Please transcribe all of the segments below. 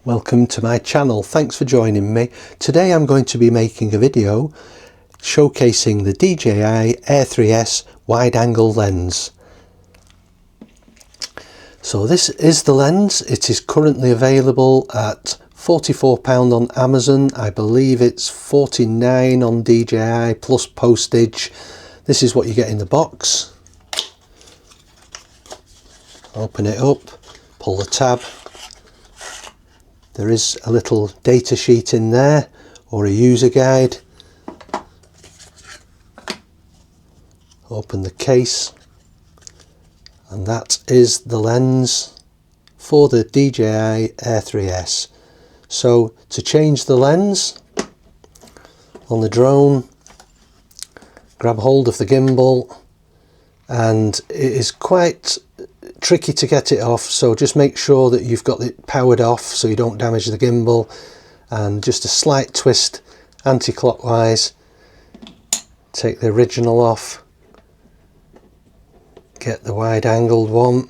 Welcome to my channel. Thanks for joining me. Today I'm going to be making a video showcasing the Dji Air 3S wide angle lens. So this is the lens. It is currently available at £44 on Amazon. I believe it's £49 on DJI plus postage. This is what you get in the box. Open it up, pull the tab. There is a little data sheet in there, or a user guide. Open the case, and that is the lens for the Dji Air 3S. So to change the lens on the drone, grab hold of the gimbal, and it is quite tricky to get it off, so just make sure that you've got it powered off so you don't damage the gimbal, and just a slight twist anti-clockwise, take the original off, get the wide angled one,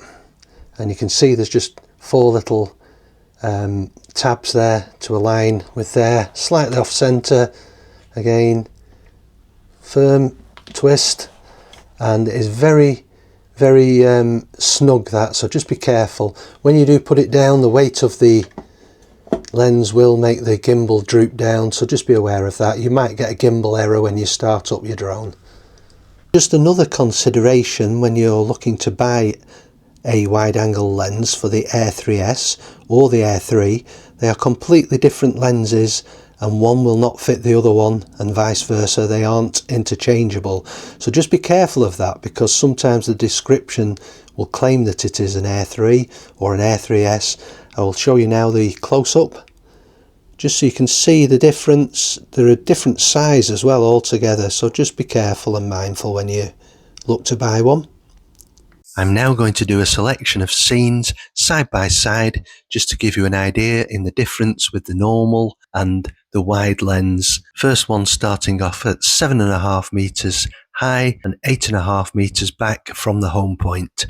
and you can see there's just four little tabs there to align with there, slightly off center, again firm twist, and it is very snug, that, so just be careful when you do put it down. The weight of the lens will make the gimbal droop down, so just be aware of that. You might get a gimbal error when you start up your drone. Just another consideration when you're looking to buy a wide angle lens for the Air 3S or the Air 3, they are completely different lenses, and one will not fit the other one and vice versa. They aren't interchangeable, so just be careful of that, because sometimes the description will claim that it is an Air 3 or an Air 3S. I will show you now the close-up just so you can see the difference. There are different sizes as well altogether, so just be careful and mindful when you look to buy one. I'm now going to do a selection of scenes side by side just to give you an idea in the difference with the normal and the wide lens. First one starting off at 7.5 meters high and 8.5 meters back from the home point.